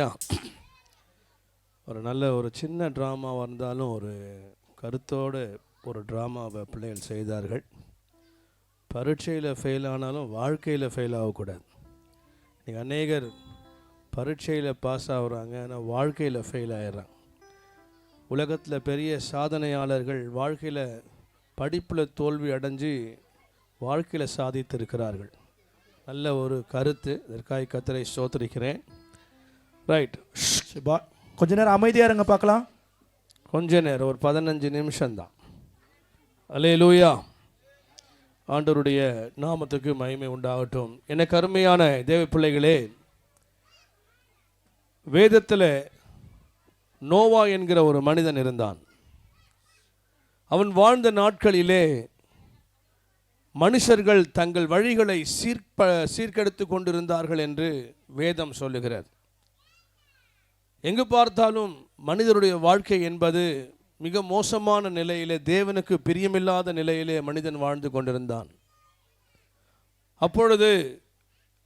அல்லேலூயா. ஒரு நல்ல ஒரு சின்ன ட்ராமாவாக இருந்தாலும் ஒரு கருத்தோடு ஒரு ட்ராமாவை பிள்ளைகள் செய்தார்கள். பரீட்சையில் ஃபெயில் ஆனாலும் வாழ்க்கையில் ஃபெயில் ஆகக்கூடாது. நீங்கள் அநேகர் பரீட்சையில் பாஸ் ஆகுறாங்க, ஆனால் வாழ்க்கையில் ஃபெயில் ஆகிடுறாங்க. உலகத்தில் பெரிய சாதனையாளர்கள் வாழ்க்கையில் படிப்பில் தோல்வி அடைஞ்சு வாழ்க்கையில் சாதித்திருக்கிறார்கள். நல்ல ஒரு கருத்து, இதற்காக கர்த்தரை ஸ்தோத்திரிக்கிறேன். ரைட், கொஞ்ச நேரம் அமைதியாக இருங்க பார்க்கலாம். கொஞ்ச நேரம், ஒரு 15 நிமிஷம்தான். அல்லேலூயா. ஆண்டவருடைய நாமத்துக்கு மகிமை உண்டாகட்டும். எனக்கு அருமையான தேவ பிள்ளைகளே, வேதத்தில் நோவா என்கிற ஒரு மனிதன் இருந்தான். அவன் வாழ்ந்த நாட்களிலே மனுஷர்கள் தங்கள் வழிகளை சீர்கெடுத்து கொண்டிருந்தார்கள் என்று வேதம் சொல்லுகிறது. எங்கு பார்த்தாலும் மனிதருடைய வாழ்க்கை என்பது மிக மோசமான நிலையிலே, தேவனுக்கு பிரியமில்லாத நிலையிலே மனிதன் வாழ்ந்து கொண்டிருந்தான். அப்பொழுது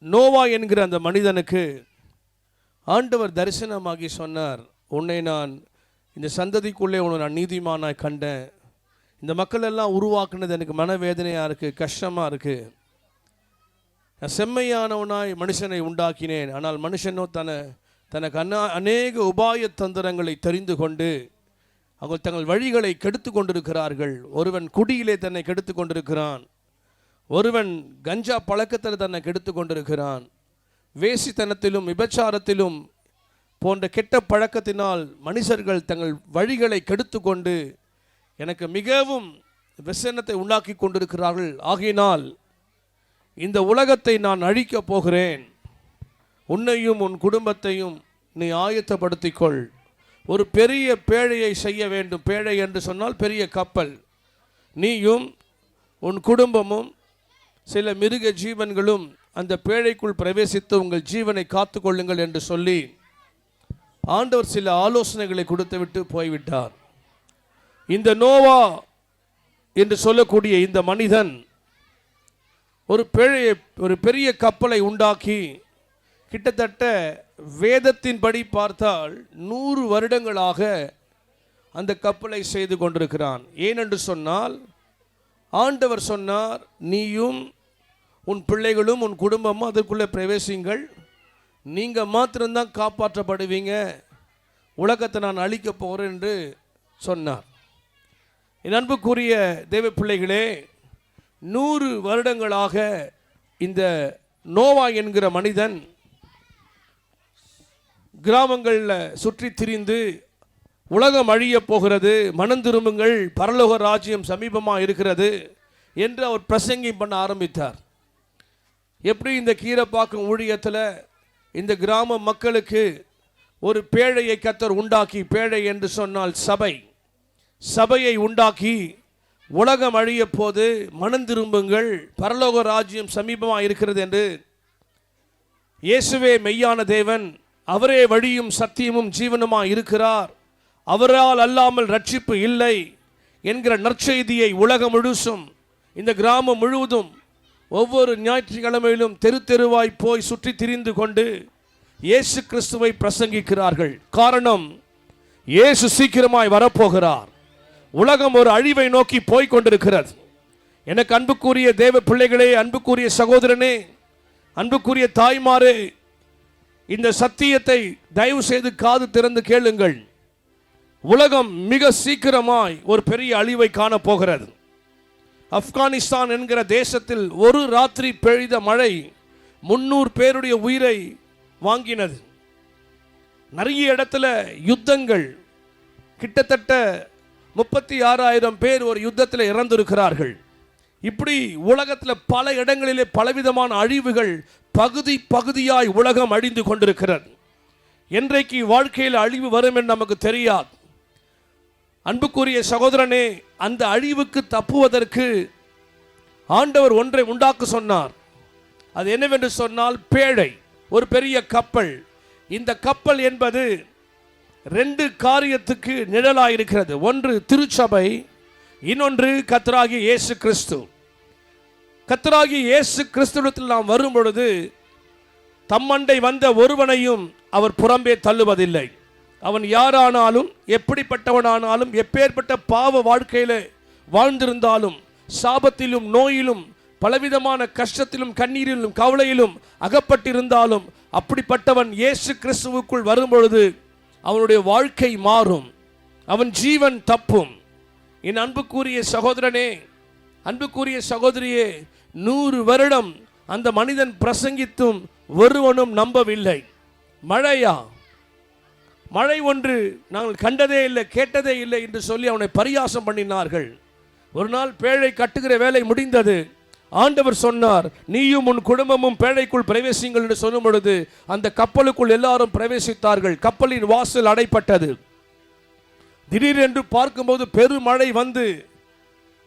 நோவா என்கிற அந்த மனிதனுக்கு ஆண்டவர் தரிசனமாகி சொன்னார், உன்னை நான் இந்த சந்ததிக்குள்ளே உன்னை நான் நீதிமானாய் கண்டேன். இந்த மக்கள் எல்லாம் உருவாக்குனது எனக்கு மனவேதனையாக இருக்குது, கஷ்டமாக இருக்குது. நான் செம்மையானவனாய் மனுஷனை உண்டாக்கினேன், ஆனால் மனுஷனோ தனக்கு அநேக உபாய தந்திரங்களை தெரிந்து கொண்டு அவங்க தங்கள் வழிகளை கெடுத்து கொண்டிருக்கிறார்கள். ஒருவன் குடியிலே தன்னை கெடுத்து கொண்டிருக்கிறான், ஒருவன் கஞ்சா பழக்கத்தில் தன்னை கெடுத்து கொண்டிருக்கிறான், வேசித்தனத்திலும் விபச்சாரத்திலும் போன்ற கெட்ட பழக்கத்தினால் மனுஷர்கள் தங்கள் வழிகளை கெடுத்து கொண்டு எனக்கு மிகவும் விசனத்தை உண்டாக்கி கொண்டிருக்கிறார்கள். ஆகையினால் இந்த உலகத்தை நான் அழிக்கப் போகிறேன், உன்னையும் உன் குடும்பத்தையும் நீ ஆயத்தப்படுத்திக்கொள். ஒரு பெரிய பேழையை செய்ய வேண்டும். பேழை என்று சொன்னால் பெரிய கப்பல். நீயும் உன் குடும்பமும் சில மிருக ஜீவன்களும் அந்த பேழைக்குள் பிரவேசித்து உங்கள் ஜீவனை காத்து கொள்ளுங்கள் என்று சொல்லி ஆண்டவர் சில ஆலோசனைகளை கொடுத்துவிட்டு போய்விட்டார். இந்த நோவா என்று சொல்லக்கூடிய இந்த மனிதன் ஒரு பெரிய கப்பலை உண்டாக்கி கிட்டத்தட்ட வேதத்தின்படி பார்த்தால் 100 வருடங்களாக அந்த கப்பலை செய்து கொண்டிருக்கிறான். ஏனென்று சொன்னால் ஆண்டவர் சொன்னார், நீயும் உன் பிள்ளைகளும் உன் குடும்பமும் அதற்குள்ளே பிரவேசிங்கள், நீங்கள் மாத்திரம்தான் காப்பாற்றப்படுவீங்க, உலகத்தை நான் அழிக்கப் போகிறேன் என்று சொன்னார். என் அன்புக்குரிய தேவ பிள்ளைகளே, 100 வருடங்களாக இந்த நோவா என்கிற மனிதன் கிராமங்களில் சுற்றி திரிந்து உலகம் அழிய போகிறது, மனம் திரும்புங்கள், பரலோக ராஜ்யம் சமீபமாக இருக்கிறது என்று அவர் பிரசங்கி பண்ண ஆரம்பித்தார். எப்படி இந்த கீரப்பாக்கம் ஊழியத்தில் இந்த கிராம மக்களுக்கு ஒரு பேழையை கர்த்தர் உண்டாக்கி, பேழை என்று சொன்னால் சபையை உண்டாக்கி, உலகம் அழிய போது மனம் திரும்புங்கள், பரலோக ராஜ்யம் சமீபமாக இருக்கிறது என்று, இயேசுவே மெய்யான தேவன், அவரே வழியும் சத்தியமும் ஜீவனுமாய் இருக்கிறார், அவரால் அல்லாமல் ரட்சிப்பு இல்லை என்கிற நற்செய்தியை உலகம் முழுசும், இந்த கிராமம் முழுவதும் ஒவ்வொரு ஞாயிற்றுக்கிழமையிலும் தெரு தெருவாய் போய் சுற்றி திரிந்து கொண்டு இயேசு கிறிஸ்துவை பிரசங்கிக்கிறார்கள். காரணம், இயேசு சீக்கிரமாய் வரப்போகிறார். உலகம் ஒரு அழிவை நோக்கி போய் கொண்டிருக்கிறது. எனக்கு அன்புக்குரிய தேவ பிள்ளைகளே, அன்புக்குரிய சகோதரனே, அன்புக்குரிய தாய்மாரே, இந்த சத்தியத்தை தயவு செய்து காது திறந்து கேளுங்கள். உலகம் மிக சீக்கிரமாய் ஒரு பெரிய அழிவை காணப்போகிறது. ஆப்கானிஸ்தான் என்கிற தேசத்தில் ஒரு ராத்திரி பெய்த மழை 300 பேருடைய உயிரை வாங்கினது. நிறைய இடத்துல யுத்தங்கள், கிட்டத்தட்ட 36,000 பேர் ஒரு யுத்தத்தில் இறந்திருக்கிறார்கள். இப்படி உலகத்தில் பல இடங்களிலே பலவிதமான அழிவுகள் பகுதியாய் உலகம் அழிந்து கொண்டிருக்கிறது. என்றைக்கு வாழ்க்கையில் அழிவு வரும் என்று நமக்கு தெரியாது. அன்புக்குரிய சகோதரனே, அந்த அழிவுக்கு தப்புவதற்கு ஆண்டவர் ஒன்றை உண்டாக்க சொன்னார். அது என்னவென்று சொன்னால் பேழை, ஒரு பெரிய கப்பல். இந்த கப்பல் என்பது 2 காரியத்துக்கு நிழலாயிருக்கிறது. ஒன்று திருச்சபை, இன்னொன்று கர்த்தராகிய இயேசு கிறிஸ்து. கர்த்தராகிய இயேசு கிறிஸ்துவிடத்தில் நாம் வரும் பொழுது தம்மண்டை வந்த ஒருவனையும் அவர் புறம்பே தள்ளுவதில்லை. அவன் யாரானாலும் எப்படிப்பட்டவனானாலும் எப்பேற்பட்ட பாவ வாழ்க்கையில வாழ்ந்திருந்தாலும் சாபத்திலும் நோயிலும் பலவிதமான கஷ்டத்திலும் கண்ணீரிலும் கவலையிலும் அகப்பட்டிருந்தாலும் அப்படிப்பட்டவன் இயேசு கிறிஸ்துவுக்குள் வரும்பொழுது அவனுடைய வாழ்க்கை மாறும், அவன் ஜீவன் தப்பும். என் அன்புக்குரிய சகோதரனே, அன்புக்குரிய சகோதரியே, 100 வருடம் அந்த மனிதன் பிரசங்கித்தும் ஒருவனும் நம்பவில்லை. மழையா? மழை ஒன்று நாங்கள் கண்டதே இல்லை கேட்டதே இல்லை என்று சொல்லி அவனை பரியாசம் பண்ணினார்கள். ஒரு நாள் பேழை கட்டுகிற வேலை முடிந்தது. ஆண்டவர் சொன்னார், நீயும் உன் குடும்பமும் பேழைக்குள் பிரவேசிங்கள் என்று சொல்லும் பொழுது அந்த கப்பலுக்குள் எல்லாரும் பிரவேசித்தார்கள். கப்பலின் வாசல் அடைப்பட்டது. திடீரென்று பார்க்கும்போது பெருமழை வந்து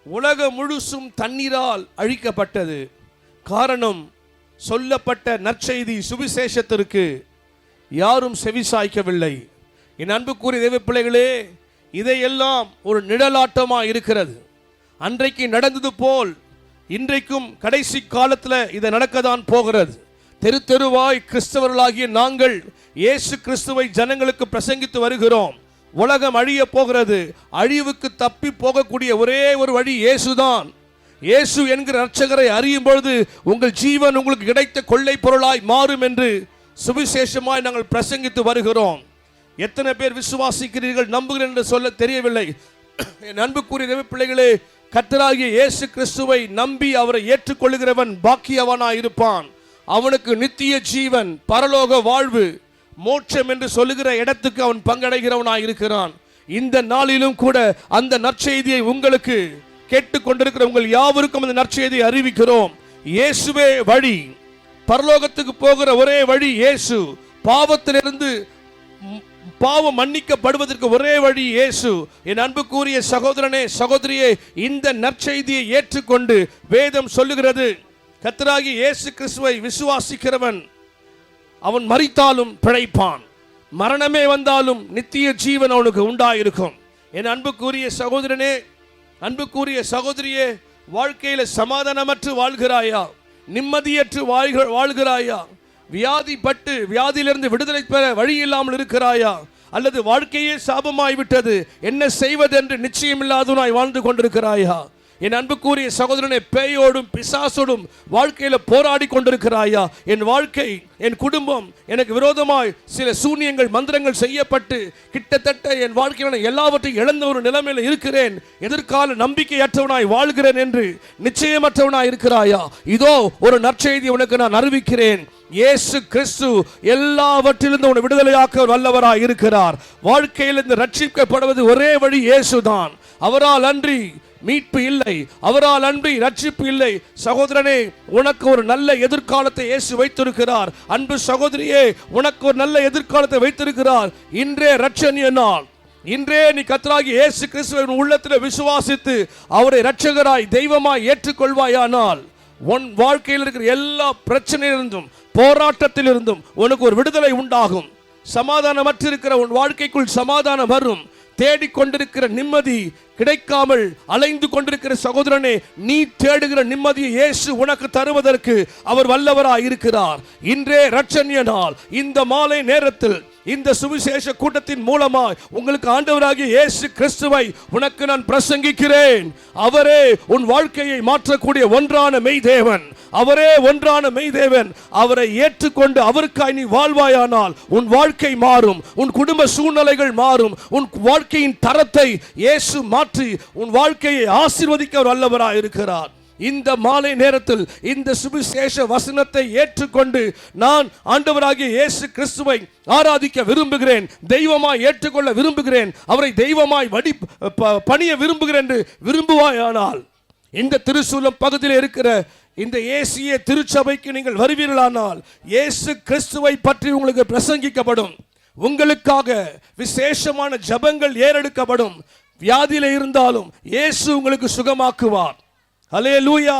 உலகம் முழுசும் தண்ணீரால் அழிக்கப்பட்டது. காரணம், சொல்லப்பட்ட நற்செய்தி சுவிசேஷத்திற்கு யாரும் செவிசாய்க்கவில்லை. என் அன்புக்குரிய தேவ பிள்ளைகளே, இதையெல்லாம் ஒரு நிழலாட்டமாக இருக்கிறது. அன்றைக்கு நடந்தது போல் இன்றைக்கும் கடைசி காலத்தில் இதை நடக்கத்தான் போகிறது. தெரு தெருவாய் கிறிஸ்தவர்களாகிய நாங்கள் இயேசு கிறிஸ்துவை ஜனங்களுக்கு பிரசங்கித்து வருகிறோம். உலகம் அழிய போகிறது. அழிவுக்கு தப்பி போகக்கூடிய ஒரே ஒரு வழி இயேசுதான். இயேசு என்கிற இரட்சகரை அறியும் பொழுது உங்கள் ஜீவன் உங்களுக்கு கிடைத்த கொள்ளை பொருளாய் மாறும் என்று சுவிசேஷமாய் நாங்கள் பிரசங்கித்து வருகிறோம். எத்தனை பேர் விசுவாசிக்கிறீர்கள், நம்புகிறீர்கள் என்று சொல்ல தெரியவில்லை. என் அன்புக்குரிய தேவ பிள்ளைகளே, கர்த்தராகிய இயேசு கிறிஸ்துவை நம்பி அவரை ஏற்றுக்கொள்கிறவன் பாக்கியவனாய் இருப்பான். அவனுக்கு நித்திய ஜீவன், பரலோக வாழ்வு, மோட்சம் என்று சொல்லுகிற இடத்துக்கு அவன் பங்கடைகிறவனாய் இருக்கிறான். இந்த நாளிலும் கூட அந்த நற்செய்தியை உங்களுக்கு கேட்டுக்கொண்டிருக்கிற உங்கள் யாவருக்கும் அந்த நற்செய்தியை அறிவிக்கிறோம். இயேசுவே வழி, பரலோகத்துக்கு போகிற ஒரே வழி இயேசு. பாவத்திலிருந்து பாவம் மன்னிக்கப்படுவதற்கு ஒரே வழி இயேசு. என் அன்புக்குரிய சகோதரனே, சகோதரியே, இந்த நற்செய்தியை ஏற்றுக்கொண்டு வேதம் சொல்லுகிறது, கர்த்தராகிய இயேசு கிறிஸ்துவை விசுவாசிக்கிறவன் அவன் மரித்தாலும் பிழைப்பான், மரணமே வந்தாலும் நித்திய ஜீவன் அவனுக்கு உண்டாயிருக்கும். என் அன்புக்குரிய சகோதரனே, அன்புக்குரிய சகோதரியே, வாழ்க்கையில சமாதானமற்று வாழ்கிறாயா? நிம்மதியற்று வாழ்கிறாயா? வியாதிப்பட்டு வியாதியிலிருந்து விடுதலை பெற வழி இல்லாமல் இருக்கிறாயா? அல்லது வாழ்க்கையே சாபமாய் விட்டது, என்ன செய்வதென்று நிச்சயமில்லாதவனாய் வாழ்ந்து கொண்டிருக்கிறாயா? என் அன்புக்குரிய சகோதரனே, பேயோடும் பிசாசோடும் வாழ்க்கையில போராடி கொண்டிருக்கிறாயா? என் வாழ்க்கை, என் குடும்பம் எனக்கு விரோதமாய் சில சூனியங்கள் மந்திரங்கள் செய்யப்பட்டு கிட்டத்தட்ட என் வாழ்க்கையில எல்லாவற்றையும் இழந்த ஒரு நிலைமையில் இருக்கிறேன், எதிர்கால நம்பிக்கையற்றவனாய் வாழ்கிறேன் என்று நிச்சயமற்றவனாய் இருக்கிறாயா? இதோ ஒரு நற்செய்தி உனக்கு நான் அறிவிக்கிறேன். இயேசு கிறிஸ்து எல்லாவற்றிலிருந்து உன்னை விடுதலையாக்க வல்லவராய் இருக்கிறார். வாழ்க்கையில் இந்த ரட்சிக்கப்படுவது ஒரே வழி இயேசுதான். அவரால் அன்றி மீட்பு இல்லை, அவரால் அன்றி ரட்சிப்பு இல்லை. சகோதரனே, உனக்கு ஒரு நல்ல எதிர்காலத்தை இயேசு வைத்திருக்கிறார். அன்பு சகோதரியே, உனக்கு ஒரு நல்ல எதிர்காலத்தை வைத்திருக்கிறார். இன்றே ரட்சணிய நாள். இன்றே நீ கர்த்தராகிய இயேசு கிறிஸ்துவின் உள்ளத்தில் விசுவாசித்து அவரை இரட்சகராய் தெய்வமாய் ஏற்றுக்கொள்வாயானால் உன் வாழ்க்கையில் இருக்கிற எல்லா பிரச்சனையிலிருந்தும் போராட்டத்திலிருந்தும் உனக்கு ஒரு விடுதலை உண்டாகும். சமாதானமற்றிருக்கிற உன் வாழ்க்கைக்குள் சமாதானம் வரும். தேடிக்கொண்டிருக்கிற நிம்மதி கிடைக்காமல் அலைந்து கொண்டிருக்கிற சகோதரனே, நீ தேடுகிற நிம்மதியை இயேசு உனக்கு தருவதற்கு அவர் வல்லவராய் இருக்கிறார். இன்றே இரட்சணிய நாள். இந்த மாலை நேரத்தில் இந்த சுவிசேஷ கூட்டத்தின் மூலமாய் உங்களுக்கு ஆண்டவராகிய இயேசு கிறிஸ்துவை உனக்கு நான் பிரசங்கிக்கிறேன். அவரே உன் வாழ்க்கையை மாற்றக்கூடிய ஒன்றான மெய்தேவன். அவரே ஒன்றான மெய்தேவன். அவரை ஏற்றுக்கொண்டு அவருக்காய் நீ வாழ்வாயானால் உன் வாழ்க்கை மாறும், உன் குடும்ப சூழ்நிலைகள் மாறும், உன் வாழ்க்கையின் தரத்தை இயேசு மாற்றி உன் வாழ்க்கையை ஆசீர்வதிக்க அவர் வல்லவராய் இருக்கிறார். இந்த மாலை நேரத்தில் இந்த சுவிசேஷ வசனத்தை ஏற்றுக்கொண்டு நான் ஆண்டவராகிய இயேசு கிறிஸ்துவை ஆராதிக்க விரும்புகிறேன், தெய்வமாய் ஏற்றுக்கொள்ள விரும்புகிறேன், அவரை தெய்வமாய் பணிய விரும்புகிறேன் என்று விரும்புவாயானால் இந்த திருசூலம் பகுதியில் இருக்கிற இந்த ஏசிய திருச்சபைக்கு நீங்கள் வருவீர்களானால் இயேசு கிறிஸ்துவை பற்றி உங்களுக்கு பிரசங்கிக்கப்படும். உங்களுக்காக விசேஷமான ஜபங்கள் ஏறெடுக்கப்படும். வியாதியில இருந்தாலும் இயேசு உங்களுக்கு சுகமாக்குவார். அல்லேலூயா.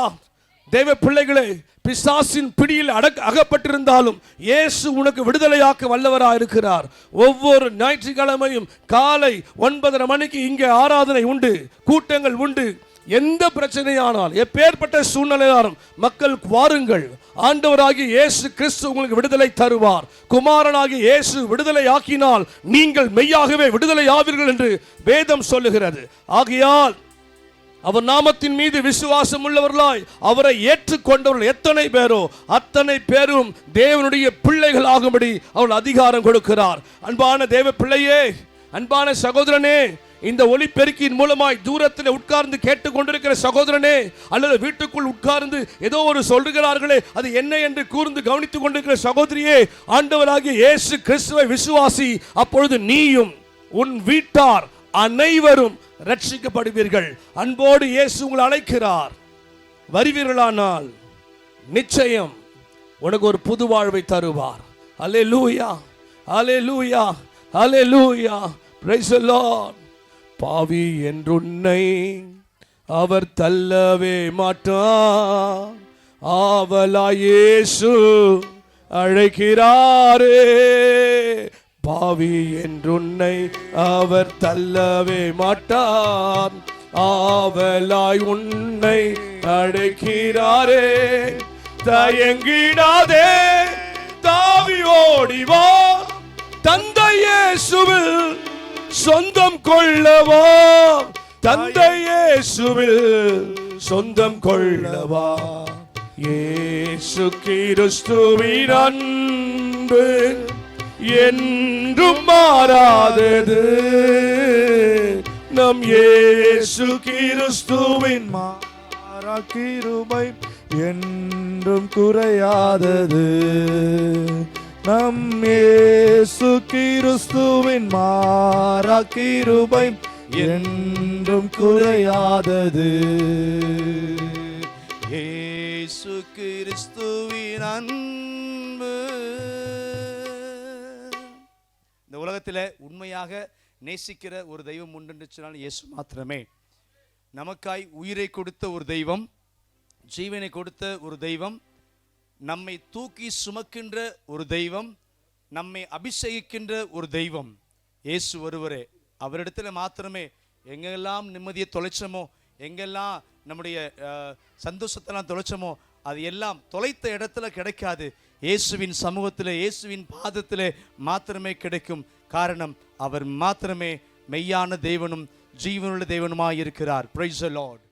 தேவ பிள்ளைகளே, பிசாசின் பிடியில் அகப்பட்டிருந்தாலும் இயேசு உனக்கு விடுதலையாக்க வல்லவராக இருக்கிறார். ஒவ்வொரு ஞாயிற்றுக்கிழமையும் காலை 9:30 மணிக்கு இங்கே ஆராதனை உண்டு, கூட்டங்கள் உண்டு. எந்த பிரச்சனையானால் எப்பேற்பட்ட சூழ்நிலையாலும் மக்கள் வாருங்கள். ஆண்டவராகிய இயேசு கிறிஸ்து உங்களுக்கு விடுதலை தருவார். குமாரனாகிய இயேசு விடுதலை ஆக்கினால் நீங்கள் மெய்யாகவே விடுதலை ஆவீர்கள் என்று வேதம் சொல்லுகிறது. ஆகையால் அவர் நாமத்தின் மீது விசுவாசம் உள்ளவர்களாய் அவரை ஏற்றுக்கொண்டவர்கள் எத்தனை பேரோ அத்தனை பேரும் தேவனுடைய பிள்ளைகள் ஆகும்படி அவர்கள் அதிகாரம் கொடுக்கிறார். அன்பான தேவ பிள்ளையே, அன்பான சகோதரனே, இந்த ஒலிபெருக்கின் மூலமாய் தூரத்தில் உட்கார்ந்து கேட்டுக்கொண்டிருக்கிற சகோதரனே, அல்லது வீட்டுக்குள் உட்கார்ந்து ஏதோ ஒரு சொல்கிறார்களே அது என்ன என்று கூர்ந்து கவனித்துக் கொண்டிருக்கிற சகோதரியே, ஆண்டவராகிய இயேசு கிறிஸ்துவை விசுவாசி. அப்பொழுது நீயும் உன் வீட்டார் அனைவரும் ரட்சிக்கப்படுவீர்கள். அன்போடு இயேசு உங்களை அழைக்கிறார். வருவீர்களானால் நிச்சயம் உனக்கு ஒரு புது வாழ்வை தருவார். அல்லேலூயா, அல்லேலூயா, அல்லேலூயா. Praise the Lord. பாவி என்றுன்னை அவர் தள்ளவே மாட்டார். ஆவலாய் இயேசு அழைக்கிறாரே. பாவி என்றுன்னை அவர் தள்ளவே மாட்டார். ஆவலாய் உன்னை அழைக்கிறாரே. தயங்கிடாதே, தாவி ஓடிவா, தந்தை இயேசுவில் சொந்தம் கொள்ளவா. தந்தை இயேசுவில் சொந்தம் கொள்ளவா. இயேசு கிறிஸ்துவின் அன்பு என்றும் மாறாதது. நம் இயேசு கிறிஸ்துவின் மாறா கிருபை என்றும் குறையாதது. நம் இயேசு கிறிஸ்துவின் மாறா கிருபை என்றும் குறையாதது. இயேசு கிறிஸ்துவின் அன்பு. இந்த உலகத்தில் உண்மையாக நேசிக்கிற ஒரு தெய்வம் உண்டு என்று சொன்னால் இயேசு மாத்திரமே. நமக்காய் உயிரை கொடுத்த ஒரு தெய்வம், ஜீவனை கொடுத்த ஒரு தெய்வம், நம்மை தூக்கி சுமக்கின்ற ஒரு தெய்வம், நம்மை அபிஷேகிக்கின்ற ஒரு தெய்வம் இயேசு ஒருவரே. அவரிடத்தில் மாத்திரமே எங்கெல்லாம் நிம்மதியை தொலைச்சமோ, எங்கெல்லாம் நம்முடைய சந்தோஷத்தெல்லாம் தொலைச்சமோ, அது எல்லாம் தொலைத்த இடத்துல கிடைக்காது. இயேசுவின் சமூகத்தில், இயேசுவின் பாதத்தில் மாத்திரமே கிடைக்கும். காரணம், அவர் மாத்திரமே மெய்யான தேவனும் ஜீவனுள்ள தேவனுமாய் இருக்கிறார். Price the Lord.